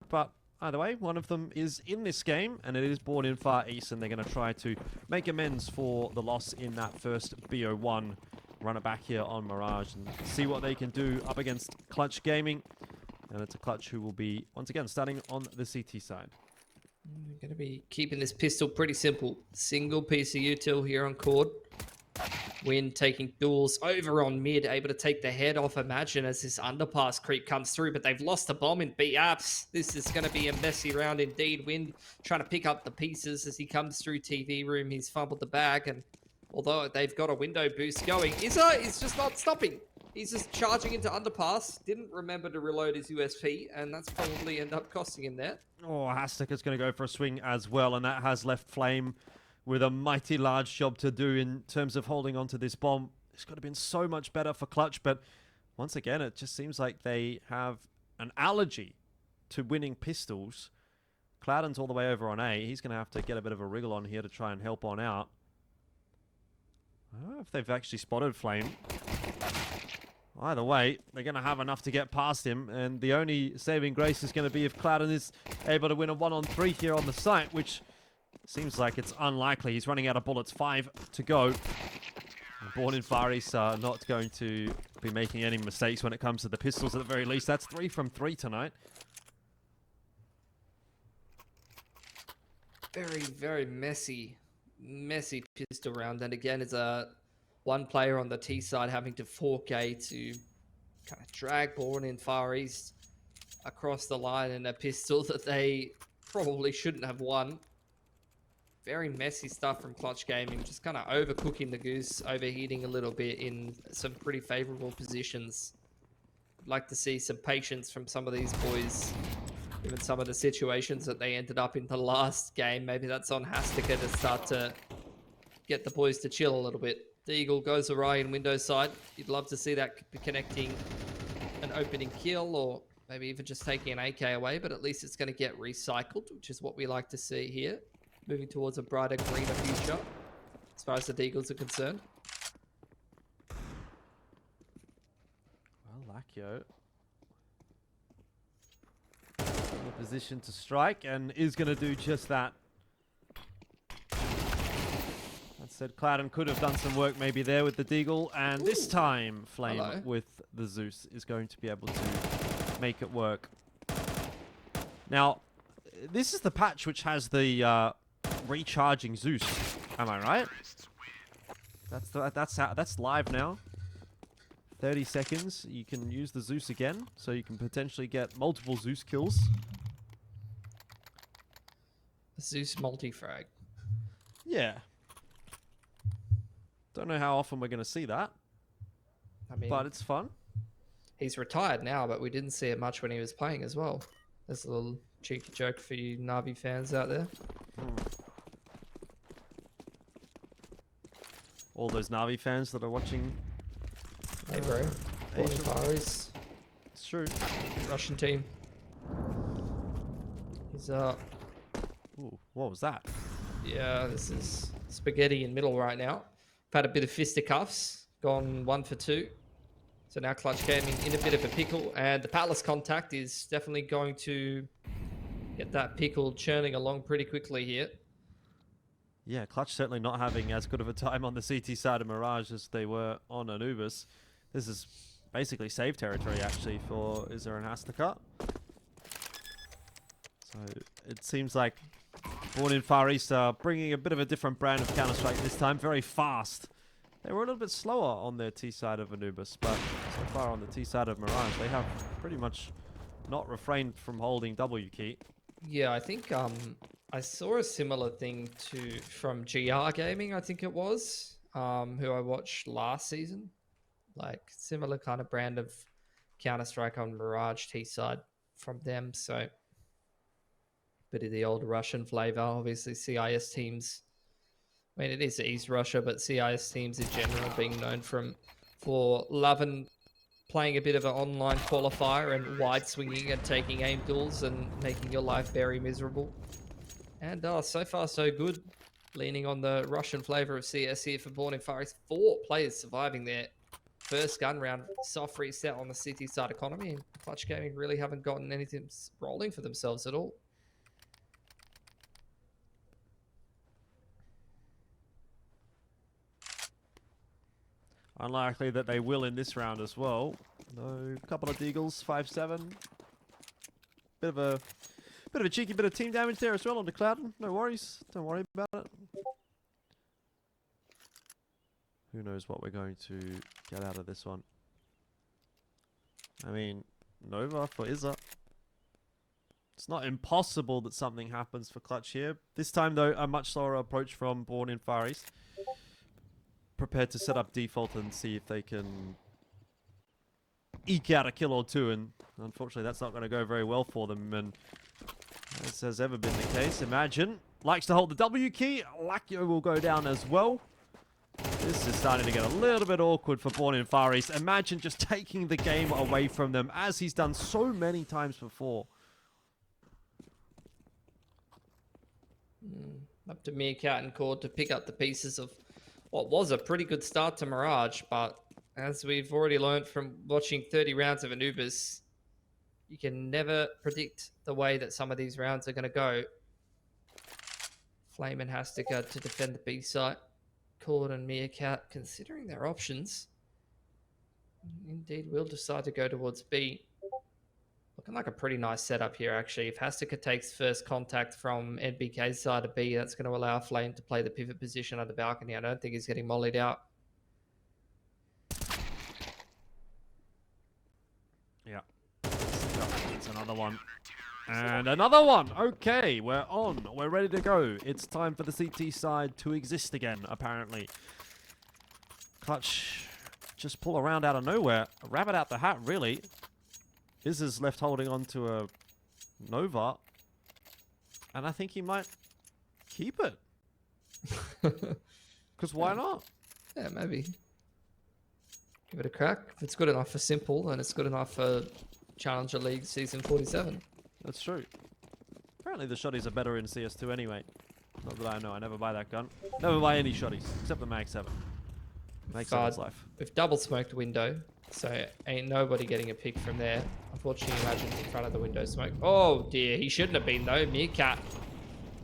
but either way, one of them is in this game, and it is Born in Far East, and they're going to try to make amends for the loss in that first BO1. Run it back here on Mirage and see what they can do up against Clutch Gaming. And it's a Clutch who will be, once again, starting on the CT side. We're going to be keeping this pistol pretty simple. Single piece of util here on Cord. Win taking duels over on mid, able to take the head off Imagine as this underpass creep comes through, but they've lost a bomb in B apps. This is going to be a messy round indeed. Win trying to pick up the pieces as he comes through TV room. He's fumbled the bag, and although they've got a window boost going, Izza is just not stopping. He's just charging into underpass. Didn't remember to reload his USP, and that's probably ended up costing him there. Oh, Hastic is going to go for a swing as well, and that has left Flame with a mighty large job to do in terms of holding on to this bomb. It's got to have been so much better for Clutch, but once again, it just seems like they have an allergy to winning pistols. Cloudon's all the way over on A. He's going to have to get a bit of a wriggle on here to try and help on out. I don't know if they've actually spotted Flame. Either way, they're going to have enough to get past him, and the only saving grace is going to be if Cloudon is able to win a 1-on-3 here on the site, which seems like it's unlikely. He's running out of bullets. 5 to go. Born in Far East are not going to be making any mistakes when it comes to the pistols at the very least. That's 3 from 3 tonight. Very, very messy pistol round. And again, it's a one player on the T side having to 4K to kind of drag Born in Far East across the line in a pistol that they probably shouldn't have won. Very messy stuff from Clutch Gaming, just kind of overcooking the goose, overheating a little bit in some pretty favorable positions. I'd like to see some patience from some of these boys, given some of the situations that they ended up in the last game. Maybe that's on Hastica to start to get the boys to chill a little bit. The Eagle goes awry in Windows side. You'd love to see that connecting an opening kill, or maybe even just taking an AK away, but at least it's going to get recycled, which is what we like to see here. Moving towards a brighter, greener future, as far as the Deagles are concerned. Well, Lakio in a position to strike and is going to do just that. That said, Cloudon could have done some work maybe there with the Deagle, and this time Flame with the Zeus is going to be able to make it work. Now, this is the patch which has the recharging Zeus. Am I right? That's live now. 30 seconds. You can use the Zeus again, so you can potentially get multiple Zeus kills. Zeus multi-frag. Yeah. Don't know how often we're going to see that. I mean, but it's fun. He's retired now, but we didn't see it much when he was playing as well. There's a little cheeky joke for you Navi fans out there. All those Navi fans that are watching. Hey bro, Asian Paris. It's true. Russian team. He's Ooh, what was that? Yeah, this is spaghetti in middle right now. Had a bit of fisticuffs, gone 1 for 2. So now Clutch Gaming in a bit of a pickle, and the Palace contact is definitely going to get that pickle churning along pretty quickly here. Yeah, Clutch certainly not having as good of a time on the CT side of Mirage as they were on Anubis. This is basically save territory, actually, for Izzer and Hastica. So it seems like Born in Far East are bringing a bit of a different brand of Counter-Strike this time. Very fast. They were a little bit slower on their T side of Anubis, but so far on the T side of Mirage, they have pretty much not refrained from holding W key. Yeah, I think I saw a similar thing from GR Gaming, I think it was, who I watched last season. Like, similar kind of brand of Counter-Strike on Mirage T-side from them, so bit of the old Russian flavor. Obviously, CIS teams, I mean, it is East Russia, but CIS teams in general being known for loving playing a bit of an online qualifier and wide swinging and taking aim duels and making your life very miserable. And so far so good. Leaning on the Russian flavor of CS here for Born in Far East. 4 players surviving there. first gun round, soft reset on the city side economy, and Clutch Gaming really haven't gotten anything rolling for themselves at all. Unlikely that they will in this round as well. No, couple of deagles, 5-7. Bit of a cheeky bit of team damage there as well on the Cloud. No worries. Don't worry about it. Who knows what we're going to get out of this one. I mean, Nova for Izza. It's not impossible that something happens for Clutch here. This time, though, a much slower approach from Born in Far East. Prepared to set up default and see if they can eke out a kill or two, and unfortunately that's not going to go very well for them, and as has ever been the case, Imagine likes to hold the W key. Lakio will go down as well. This is starting to get a little bit awkward for Born in Far East. Imagine just taking the game away from them, as he's done so many times before. Up to Meerkat and Cord to pick up the pieces of what was a pretty good start to Mirage, but as we've already learned from watching 30 rounds of Anubis, you can never predict the way that some of these rounds are going to go. Flame and Hastika to defend the B site. Cord and Meerkat, considering their options, indeed will decide to go towards B. Looking like a pretty nice setup here, actually. If Hastika takes first contact from NBK's side of B, that's going to allow Flame to play the pivot position on the balcony. I don't think he's getting mollied out. Yeah. It's another one. And another one! Okay, we're on. We're ready to go. It's time for the CT side to exist again, apparently. Clutch just pull around out of nowhere. A rabbit out the hat, really. Is left holding on to a Nova. And I think he might keep it. Because why not? Yeah, maybe. Give it a crack. If it's good enough for Simple, and it's good enough for Challenger League Season 47. That's true. Apparently the shotties are better in CS2 anyway. Not that I know. I never buy that gun. Never buy any shotties, except the Mag 7. Mag 7's life. We've double smoked window, so ain't nobody getting a pick from there. Unfortunately, Imagine's in front of the window smoke. Oh dear, he shouldn't have been though. Meerkat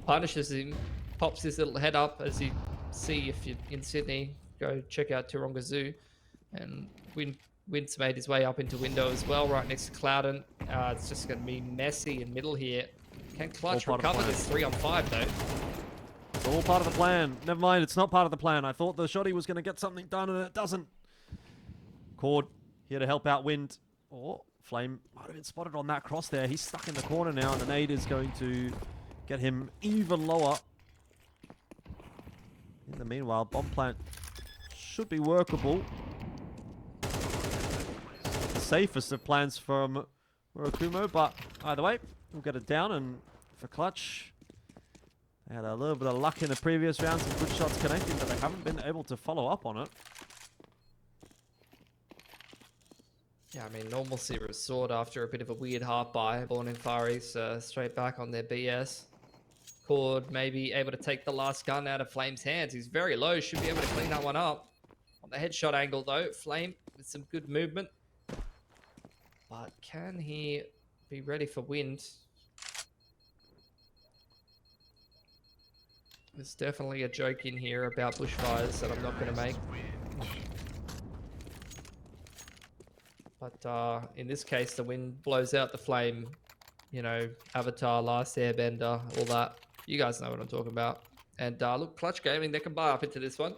punishes him, pops his little head up as you see if you're in Sydney. Go check out Taronga Zoo. And Wind's made his way up into window as well, right next to Clouden. It's just going to be messy in middle here. Can Clutch recover this 3-on-5 though? It's all part of the plan. Never mind, it's not part of the plan. I thought the shotty was going to get something done, and it doesn't. Cord here to help out Wind. Oh, Flame might have been spotted on that cross there. He's stuck in the corner now, and the nade is going to get him even lower. In the meanwhile, bomb plant should be workable. The safest of plans from Murakumo, but either way, we'll get it down. And for Clutch, they had a little bit of luck in the previous round, some good shots connecting, but they haven't been able to follow up on it. Yeah, I mean, normalcy restored after a bit of a weird half buy. Born in Far East, straight back on their BS. Cord maybe able to take the last gun out of Flame's hands. He's very low, should be able to clean that one up. On the headshot angle though, Flame with some good movement. But can he be ready for Wind? There's definitely a joke in here about bushfires that I'm not going to make. But in this case, the Wind blows out the Flame. You know, Avatar, Last Airbender, all that. You guys know what I'm talking about. And look, Clutch Gaming, they can buy up into this one.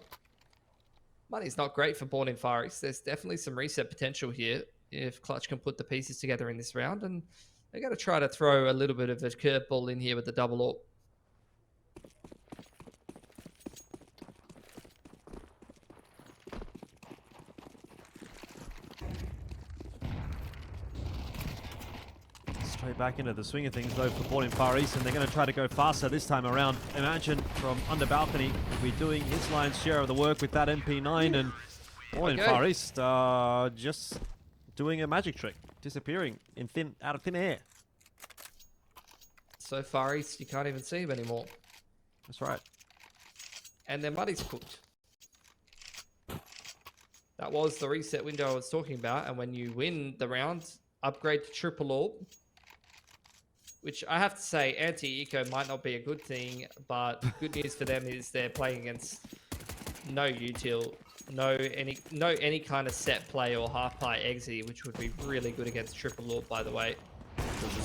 Money's not great for Born in Far East. There's definitely some reset potential here if Clutch can put the pieces together in this round. And they're going to try to throw a little bit of a curveball in here with the double AWP. Straight back into the swing of things though for Born in Far East, and they're going to try to go faster this time around. Imagine from under balcony will be doing his lion's share of the work with that MP9, and Born in Far East just doing a magic trick, disappearing in out of thin air. So Far East, you can't even see him anymore. That's right. And their money's cooked. That was the reset window I was talking about. And when you win the round, upgrade to triple orb. Which I have to say, anti-eco might not be a good thing, but good news for them is they're playing against no util, no any kind of set play or half play exi, which would be really good against triple orb, by the way.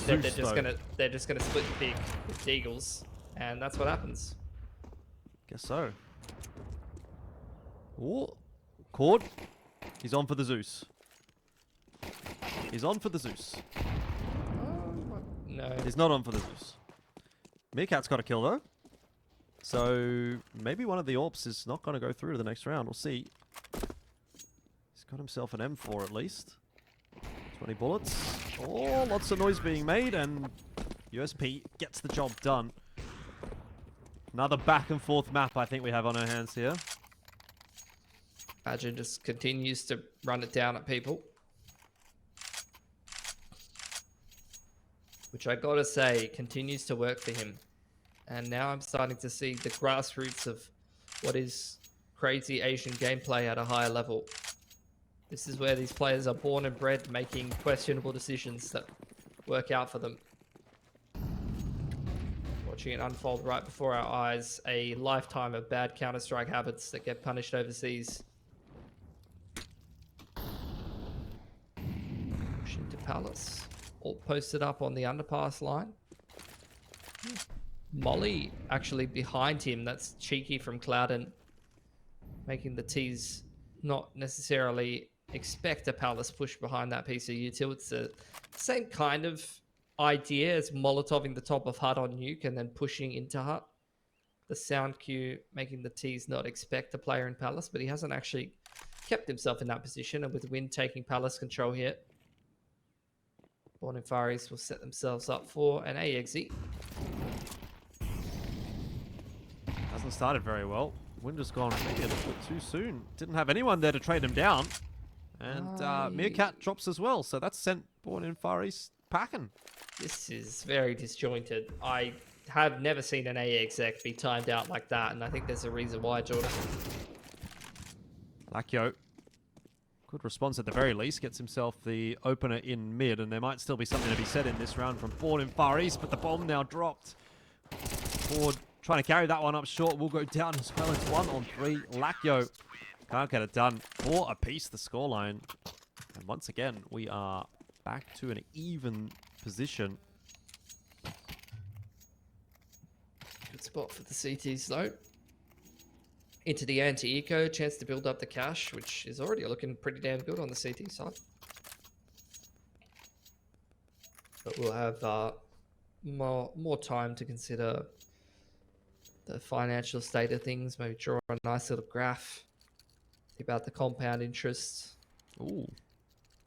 They're just gonna split the pick with Deagles, and that's what happens. Guess so. Oh, Cord. He's on for the Zeus. He's on for the Zeus. No. He's not on for the Zeus. Meerkat's got a kill though. So maybe one of the AWPs is not going to go through to the next round. We'll see. He's got himself an M4 at least. 20 bullets. Oh, lots of noise being made, and USP gets the job done. Another back and forth map I think we have on our hands here. Badger just continues to run it down at people. Which I gotta say continues to work for him. And now I'm starting to see the grassroots of what is crazy Asian gameplay at a higher level. This is where these players are born and bred making questionable decisions that work out for them. Watching it unfold right before our eyes, a lifetime of bad Counter-Strike habits that get punished overseas. Pushing to Palace. All posted up on the underpass line. Molly actually behind him. That's cheeky from Clouden. Making the T's not necessarily expect a Palace push behind that piece of util. It's the same kind of idea as Molotoving the top of Hut on Nuke and then pushing into Hut. The sound cue making the T's not expect a player in Palace, but he hasn't actually kept himself in that position. And with Win taking Palace control here, Born in Far East will set themselves up for an AXE. Hasn't started very well. Wind has gone maybe a little bit too soon. Didn't have anyone there to trade him down. And Meerkat drops as well. So that's sent Born in Far East packing. This is very disjointed. I have never seen an AXX be timed out like that. And I think there's a reason why, Jordan. Lakio. Good response at the very least. Gets himself the opener in mid. And there might still be something to be said in this round from Born in Far East. But the bomb now dropped. Ford trying to carry that one up short. Will go down as well. It's 1-on-3. Lakio can't get it done. 4 apiece the scoreline. And once again, we are back to an even position. Good spot for the CTs though. Into the anti-eco, chance to build up the cash, which is already looking pretty damn good on the CT side. But we'll have more time to consider the financial state of things. Maybe draw a nice little graph about the compound interest. Ooh.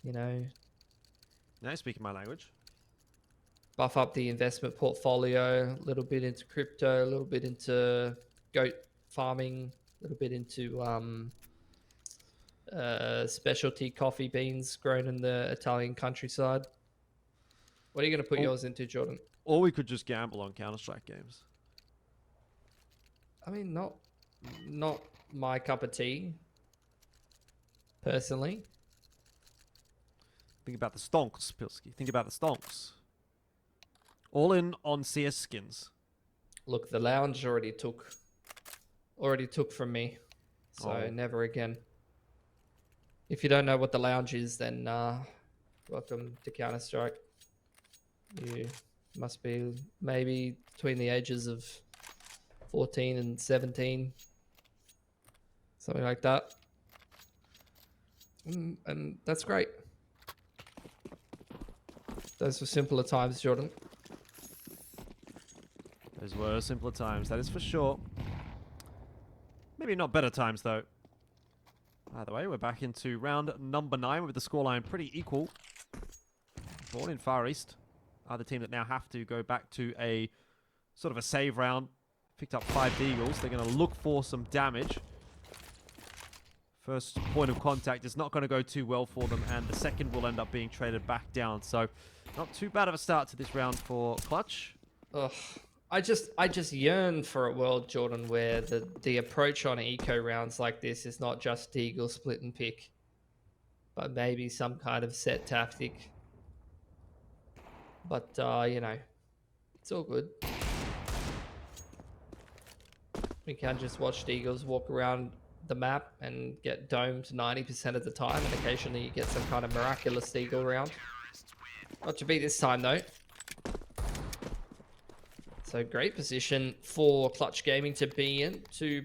You know. Now you're speaking my language. Buff up the investment portfolio, a little bit into crypto, a little bit into goat farming, a little bit into specialty coffee beans grown in the Italian countryside. What are you going to put yours into, Jordan? Or we could just gamble on Counter-Strike games. I mean, not my cup of tea, personally. Think about the stonks, Pilski. Think about the stonks. All in on CS skins. Look, the lounge already took from me, so never again. If you don't know what the lounge is, then welcome to Counter-Strike. You must be maybe between the ages of 14 and 17, something like that. And that's great. Those were simpler times, Jordan. Those were simpler times, that is for sure. Maybe not better times, though. Either way, we're back into round number 9 with the scoreline pretty equal. Born in Far East are the team that now have to go back to a sort of a save round. Picked up 5 Deagles. They're going to look for some damage. First point of contact is not going to go too well for them, and the second will end up being traded back down. So, not too bad of a start to this round for Clutch. Ugh. I just yearn for a world, Jordan, where the approach on eco rounds like this is not just Deagle split and pick. but maybe some kind of set tactic. But, you know, it's all good. We can just watch the Eagles walk around the map and get domed 90% of the time, and occasionally you get some kind of miraculous Eagle round. Not to be this time, though. So great position for Clutch Gaming to be in, to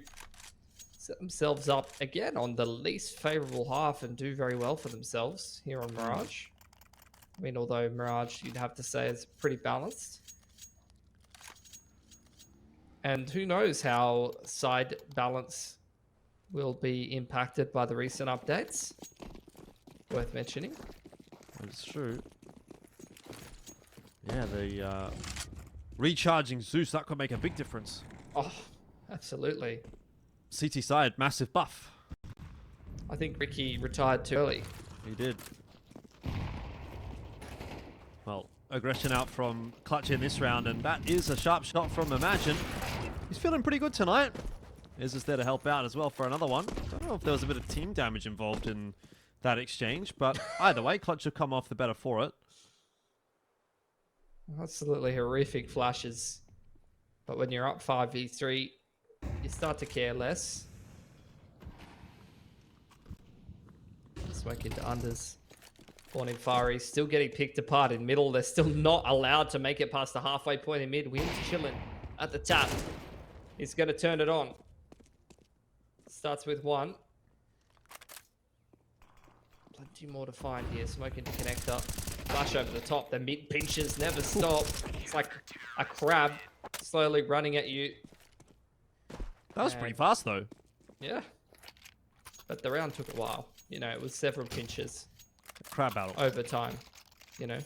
set themselves up again on the least favorable half and do very well for themselves here on Mirage. I mean, although Mirage, you'd have to say, is pretty balanced. And who knows how side balance will be impacted by the recent updates. Worth mentioning. That's true. Yeah, the recharging Zeus, that could make a big difference. Oh, absolutely. CT side, massive buff. I think Ricky retired too early. He did. Well, aggression out from Clutch in this round, and that is a sharp shot from Imagine. He's feeling pretty good tonight. Is just there to help out as well for another one. Don't know if there was a bit of team damage involved in that exchange, but either way, Clutch have come off the better for it. Absolutely horrific flashes. But when you're up 5v3, you start to care less. Smoke into unders. Born in Far East, still getting picked apart in middle. They're still not allowed to make it past the halfway point in mid. Wim's chilling at the tap. He's going to turn it on. Starts with one. Plenty more to find here. Smoke into connector. Flash over the top. The mid pinches never stop. It's like a crab slowly running at you. That was pretty fast though. Yeah. But the round took a while. You know, it was several pinches. Crab battle. Over time. You know.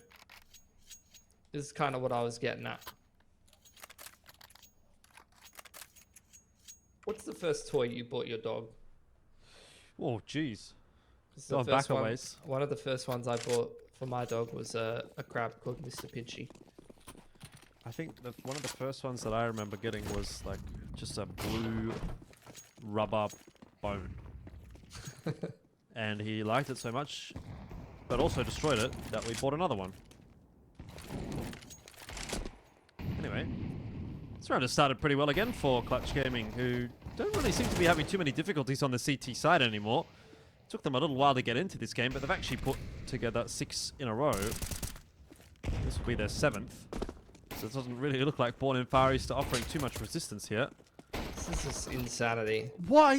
This is kind of what I was getting at. What's the first toy you bought your dog? Oh, jeez. Going back a ways. One of the first ones I bought for my dog was a crab called Mr. Pinchy. I think one of the first ones that I remember getting was like just a blue rubber bone. And he liked it so much, but also destroyed it, that we bought another one. Anyway, this round has started pretty well again for Clutch Gaming, who don't really seem to be having too many difficulties on the CT side anymore. Took them a little while to get into this game, but they've actually put together 6 in a row. This will be their 7th. So it doesn't really look like Born in Far East are offering too much resistance here. This is insanity. Why?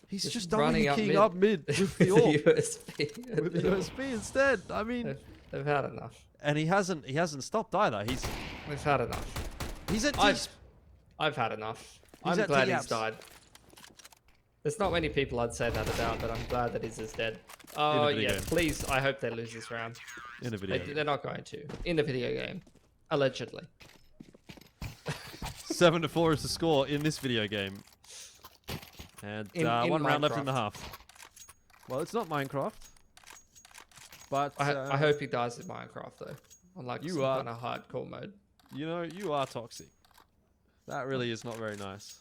He's just running up mid with the AWP. USB. With the USB instead. I mean, they've had enough. And he hasn't stopped either. They've had enough. He's at I've had enough. I'm glad he's died. There's not many people I'd say that about, but I'm glad that he's dead. Oh yeah, please. I hope they lose this round. In a video game. They're not going to. In the video game. Allegedly. 7-4 is the score in this video game. And one round left in the half. Well, it's not Minecraft. But I hope he dies in Minecraft though. On like some kind of hardcore mode. You know, you are toxic. That really is not very nice.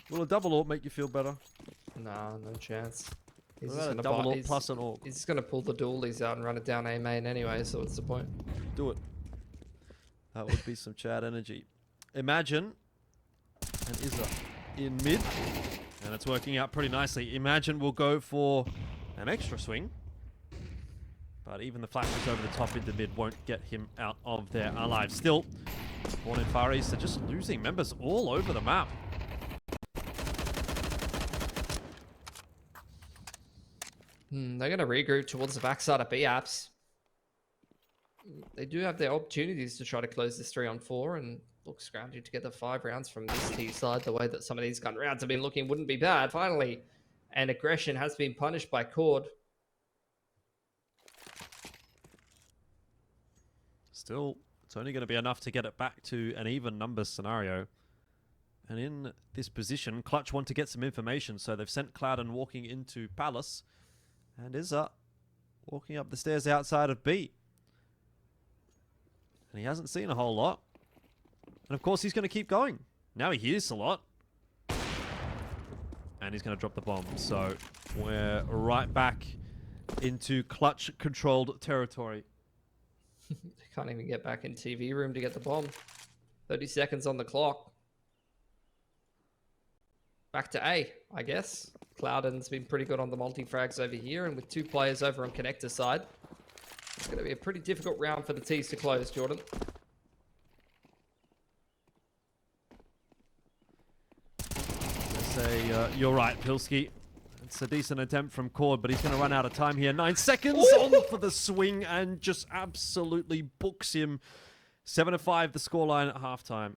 Will a double AWP make you feel better? Nah, no chance. He's just gonna double AWP plus an AWP. He's just gonna pull the dualies out and run it down A main anyway, so what's the point? Do it. That would be some Chad energy. Imagine and Izza in mid. And it's working out pretty nicely. Imagine will go for an extra swing. But even the flashes over the top into mid won't get him out of there alive. Still, Born in Far East are just losing members all over the map. They're going to regroup towards the backside of B-Apps. They do have their opportunities to try to close this 3-on-4 and look scrounging to get the 5 rounds from this T side. The way that some of these gun rounds have been looking wouldn't be bad. Finally, and aggression has been punished by Cord. Still, it's only going to be enough to get it back to an even numbers scenario. And in this position, Clutch want to get some information, so they've sent Clouden walking into Palace. And Izza walking up the stairs outside of B. And he hasn't seen a whole lot. And of course, he's going to keep going. Now he hears a lot. And he's going to drop the bomb. So We're right back into clutch-controlled territory. They can't even get back in TV room to get the bomb. 30 seconds on the clock. Back to A, I guess. Cloudon's been pretty good on the multi-frags over here, and with 2 players over on connector side, it's going to be a pretty difficult round for the T's to close, Jordan. You're right, Pilski. It's a decent attempt from Cord, but he's going to run out of time here. 9 seconds on for the swing and just absolutely books him. 7-5 the scoreline at halftime.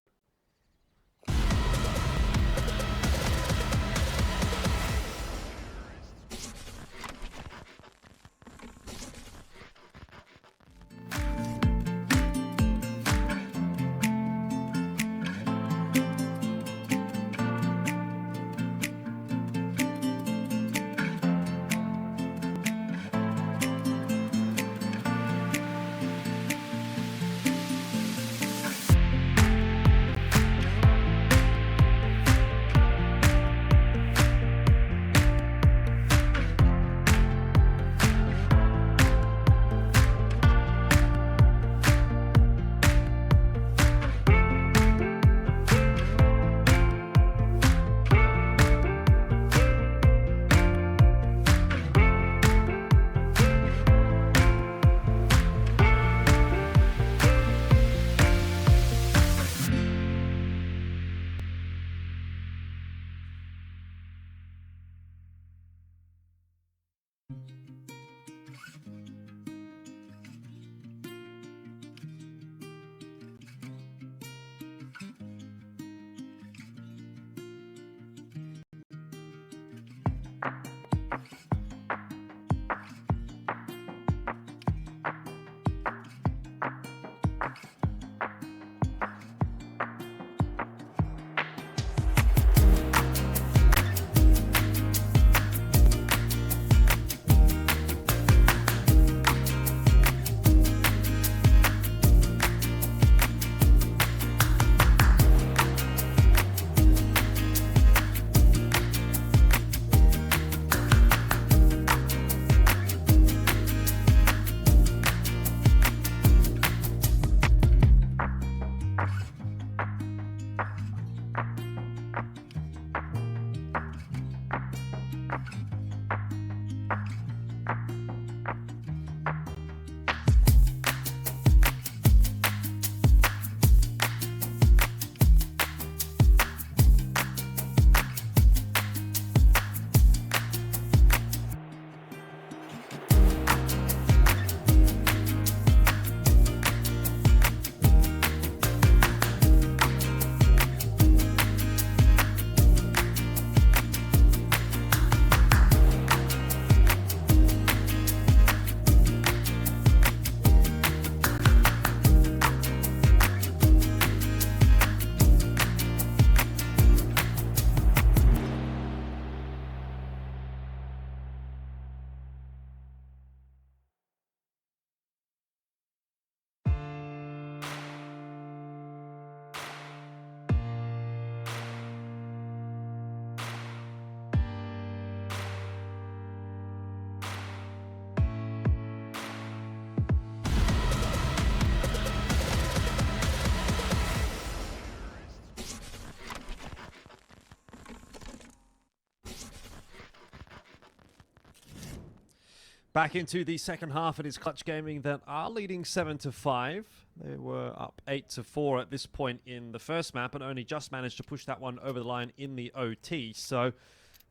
Back into the second half, it is Clutch Gaming that are leading 7-5. They were up 8-4 at this point in the first map and only just managed to push that one over the line in the OT. So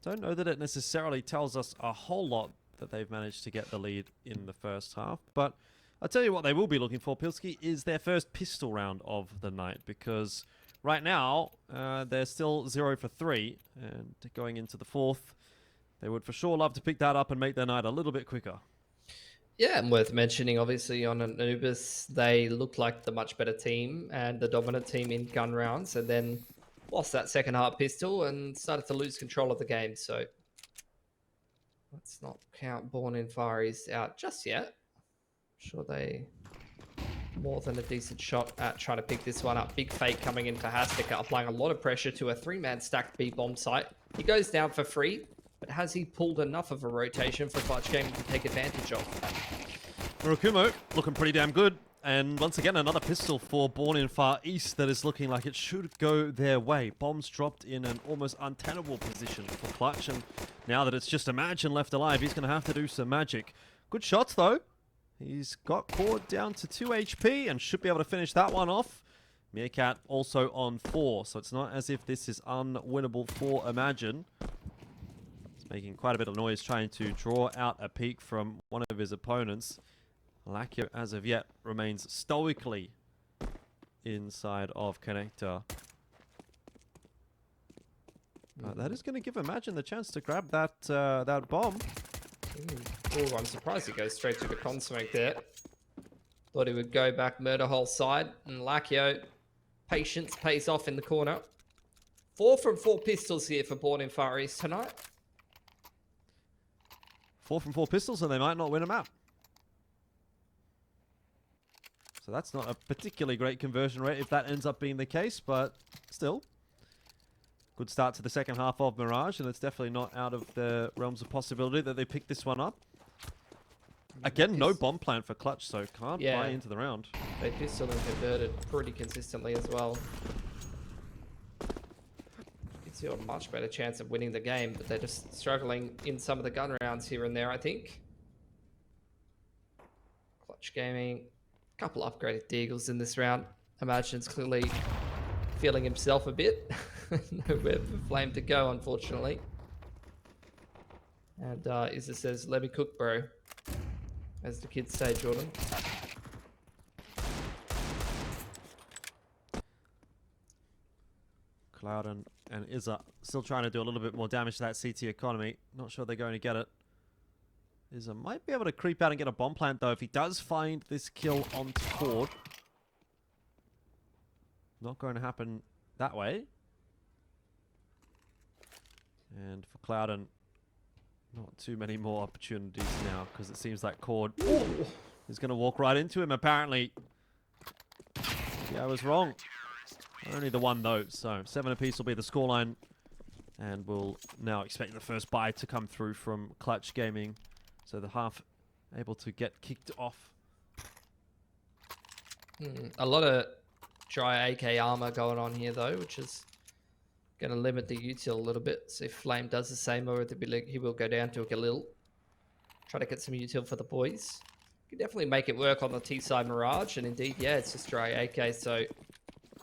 don't know that it necessarily tells us a whole lot that they've managed to get the lead in the first half. But I'll tell you what they will be looking for, Pilski, is their first pistol round of the night, because right now they're still 0 for 3, and going into the fourth, they would for sure love to pick that up and make their night a little bit quicker. Yeah, and worth mentioning, obviously, on Anubis, they looked like the much better team and the dominant team in gun rounds, and then lost that second half pistol and started to lose control of the game. So let's not count Born in Far East out just yet. I'm sure they more than a decent shot at trying to pick this one up. Big fake coming in for Hastika, applying a lot of pressure to a 3-man stacked B bomb site. He goes down for free, but has he pulled enough of a rotation for Clutch Gaming to take advantage of? Murakumo looking pretty damn good. And once again, another pistol for Born in Far East that is looking like it should go their way. Bombs dropped in an almost untenable position for Clutch. And now that it's just Imagine left alive, he's going to have to do some magic. Good shots, though. He's got Cord down to 2 HP and should be able to finish that one off. Meerkat also on 4, so it's not as if this is unwinnable for Imagine. He's making quite a bit of noise trying to draw out a peek from one of his opponents. Lakio, as of yet, remains stoically inside of Connector. That is going to give Imagine the chance to grab that that bomb. Oh, I'm surprised he goes straight to the con smoke there. Thought he would go back murder hole side, and Lakio, patience pays off in the corner. 4 from 4 pistols here for Born in Far East tonight. 4 from 4 pistols, and they might not win a map. So that's not a particularly great conversion rate if that ends up being the case, but still. Good start to the second half of Mirage, and it's definitely not out of the realms of possibility that they pick this one up. Again, no bomb plant for Clutch, so can't buy into the round. They pistol and converted pretty consistently as well. Gives you a much better chance of winning the game, but they're just struggling in some of the gun rounds here and there, I think. Clutch Gaming. Couple upgraded Deagles in this round. Imagine's clearly feeling himself a bit. Nowhere for Flame to go, unfortunately. And Izza says, "Let me cook, bro." As the kids say, Jordan. Cloud and Izza still trying to do a little bit more damage to that CT economy. Not sure they're going to get it. Izza might be able to creep out and get a bomb plant, though, if he does find this kill on Cord. Not going to happen that way. And for Clouden, not too many more opportunities now, because it seems like Cord is going to walk right into him, apparently. Yeah, I was wrong. Only the one, though, so 7 apiece will be the scoreline. And we'll now expect the first buy to come through from Clutch Gaming. So the half able to get kicked off. A lot of dry AK armor going on here, though, which is going to limit the util a little bit. So if Flame does the same over the Billig, he will go down to a Galil. Try to get some util for the boys. Can definitely make it work on the T-side Mirage. And indeed, yeah, it's just dry AK. So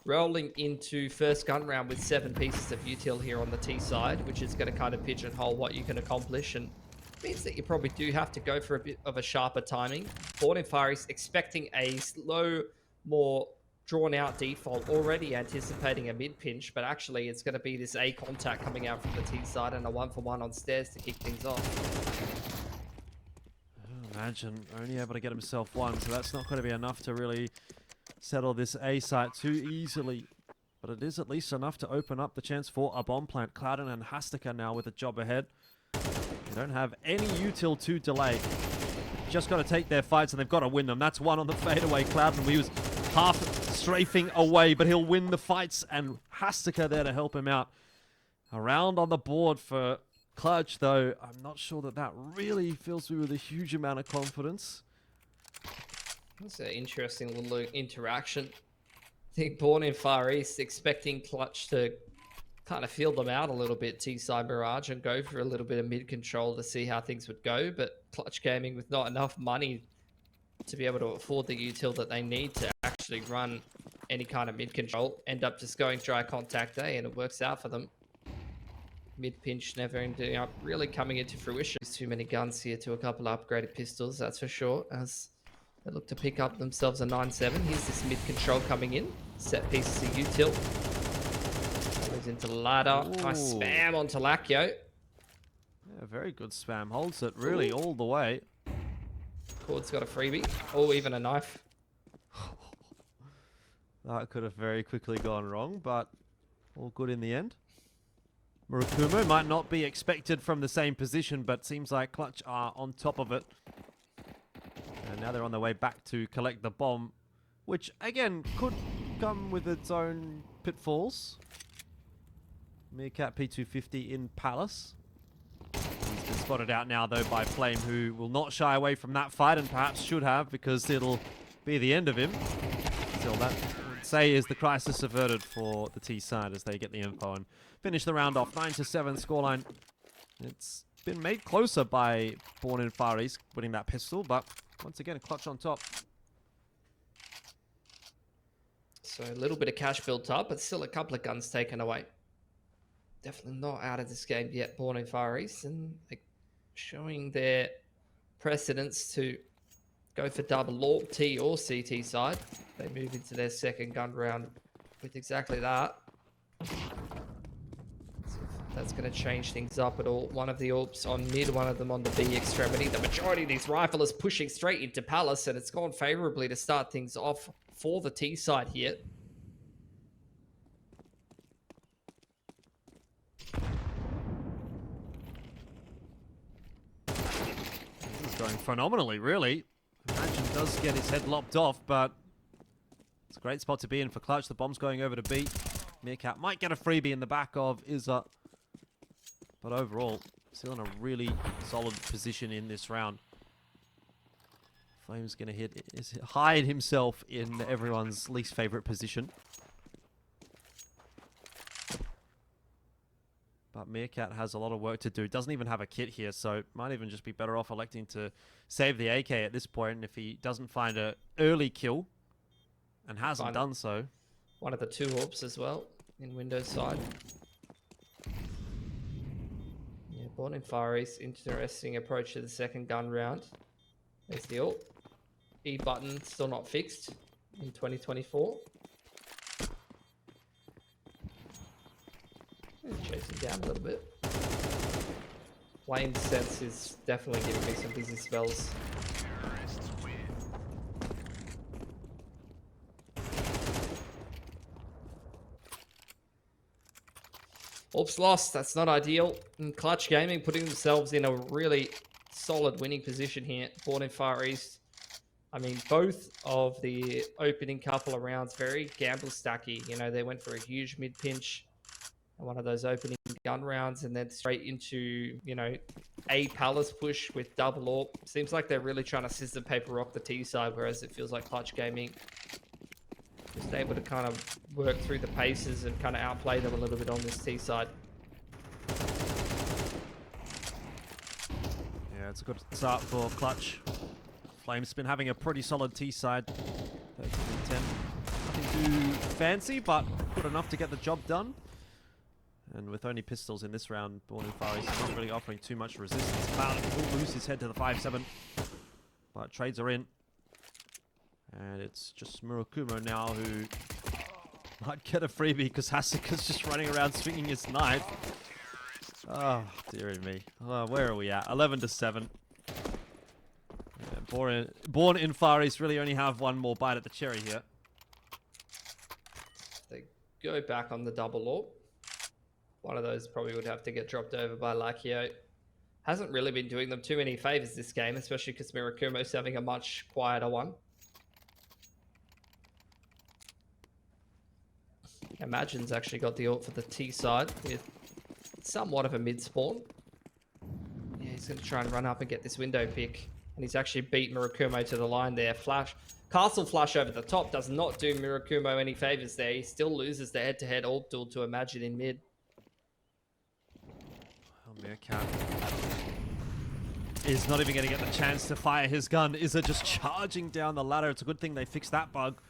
rolling into first gun round with 7 pieces of util here on the T-side, which is going to kind of pigeonhole what you can accomplish. And means that you probably do have to go for a bit of a sharper timing. Born in Far East expecting a slow, more drawn-out default, already anticipating a mid-pinch, but actually it's going to be this A contact coming out from the T side and a 1-for-1 on stairs to kick things off. Imagine only able to get himself 1, so that's not going to be enough to really settle this A site too easily. But it is at least enough to open up the chance for a bomb plant. Clouden and Hastika now with a job ahead. They don't have any util to delay. Just got to take their fights and they've got to win them. That's 1 on the fadeaway. Clouden, he was half strafing away, but he'll win the fights, and Hastika there to help him out. A round on the board for Clutch, though. I'm not sure that that really fills me with a huge amount of confidence. That's an interesting little interaction. I think Born in Far East expecting Clutch to kind of feel them out a little bit, T-side Mirage, and go for a little bit of mid-control to see how things would go, but Clutch Gaming with not enough money to be able to afford the util that they need to actually run any kind of mid-control, end up just going dry contact A, and it works out for them. Mid-pinch never ending up really coming into fruition. There's too many guns here to a couple of upgraded pistols, that's for sure, as they look to pick up themselves a 9-7. Here's this mid-control coming in, set pieces of util. Goes into the ladder. Ooh. Nice spam onto Lakio. Yeah, very good spam. Holds it really all the way. Cord's got a freebie. Oh, even a knife. That could have very quickly gone wrong, but all good in the end. Murakumo might not be expected from the same position, but seems like Clutch are on top of it. And now they're on their way back to collect the bomb, which, again, could come with its own pitfalls. Meerkat P250 in Palace. spotted out now, though, by Flame, who will not shy away from that fight, and perhaps should have, because it'll be the end of him. Still, that I would say is the crisis averted for the T side as they get the info and finish the round off. 9-7 scoreline. It's been made closer by Born in Far East winning that pistol, but once again, Clutch on top. So a little bit of cash built up, but still a couple of guns taken away. Definitely not out of this game yet, Born in Far East, and showing their precedence to go for double AWP T or CT side. They move into their second gun round with exactly that. So if that's going to change things up at all. One of the AWPs on mid, one of them on the B extremity. The majority of these riflers pushing straight into Palace, and it's gone favorably to start things off for the T side here. This is going phenomenally, really. Imagine does get his head lopped off, but it's a great spot to be in for Clutch. The bomb's going over to B. Meerkat might get a freebie in the back of Izza, but overall, still in a really solid position in this round. Flame's going to hide himself in everyone's least favorite position. But Meerkat has a lot of work to do. Doesn't even have a kit here, so might even just be better off electing to save the AK at this point. And if he doesn't find an early kill, and hasn't done so. One of the two AWPs as well, in Windows side. Yeah, Born in Far East, interesting approach to the second gun round. There's the AWP. E button still not fixed in 2024. Chasing down a little bit. Flame sense is definitely giving me some busy spells. AWP's lost, that's not ideal. And Clutch Gaming putting themselves in a really solid winning position here. Born in Far East. I mean, both of the opening couple of rounds, very gamble stacky. You know, they went for a huge mid pinch. One of those opening gun rounds, and then straight into, you know, a Palace push with double AWP. Seems like they're really trying to scissor paper rock the T side, whereas it feels like Clutch Gaming just able to kind of work through the paces and kind of outplay them a little bit on this T side. Yeah, it's a good start for Clutch. Flame's been having a pretty solid T side. 13-10. Nothing too fancy, but good enough to get the job done. And with only pistols in this round, Born in Far East is not really offering too much resistance. Cloud will lose his head to the 5-7, but trades are in. And it's just Murakumo now who might get a freebie because Haseka's just running around swinging his knife. Oh, dearie me. Oh, where are we at? 11-7. Yeah, Born in Far East really only have one more bite at the cherry here. They go back on the double AWP. One of those probably would have to get dropped over by Lakio. Hasn't really been doing them too many favors this game, especially because Mirakumo's having a much quieter one. Imagine's actually got the AWP for the T side with somewhat of a mid spawn. Yeah, he's going to try and run up and get this window pick. And he's actually beat Mirakumo to the line there. Flash. Castle flash over the top does not do Mirakumo any favors there. He still loses the head-to-head AWP duel to Imagine in mid. Meerkat is not even going to get the chance to fire his gun. Izza just charging down the ladder. It's a good thing they fixed that bug.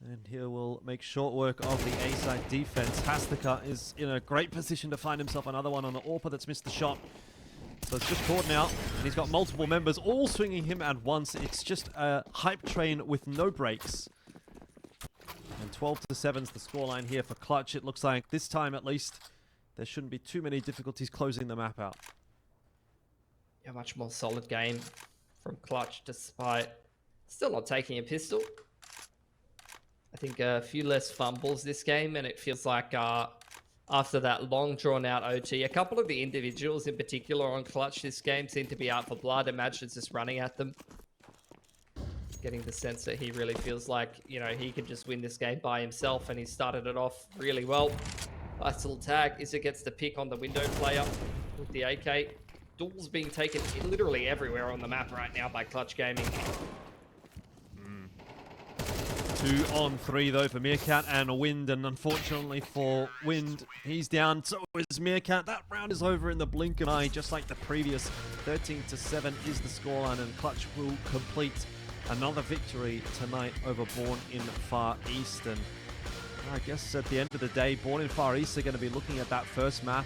And here we'll make short work of the A-side defense. Haseka is in a great position to find himself another one on the AWPer that's missed the shot. So it's just caught now, and he's got multiple members all swinging him at once. It's just a hype train with no brakes. And 12-7 is the scoreline here for Clutch. It looks like this time at least there shouldn't be too many difficulties closing the map out. Yeah, much more solid game from Clutch, despite still not taking a pistol. I think a few less fumbles this game, and it feels like after that long drawn-out OT, a couple of the individuals in particular on Clutch this game seem to be out for blood. Imagine's just running at them. Getting the sense that he really feels like, you know, he could just win this game by himself, and he started it off really well. Nice little tag. Izza gets the pick on the window player with the AK. duels being taken literally everywhere on the map right now by Clutch Gaming. 2 on 3 though for Meerkat and Wind, and unfortunately for Wind, he's down, so is Meerkat. That round is over in the blink of an eye, just like the previous. 13-7 is the scoreline, and Clutch will complete another victory tonight over Born in Far East. And I guess at the end of the day, Born in Far East are going to be looking at that first map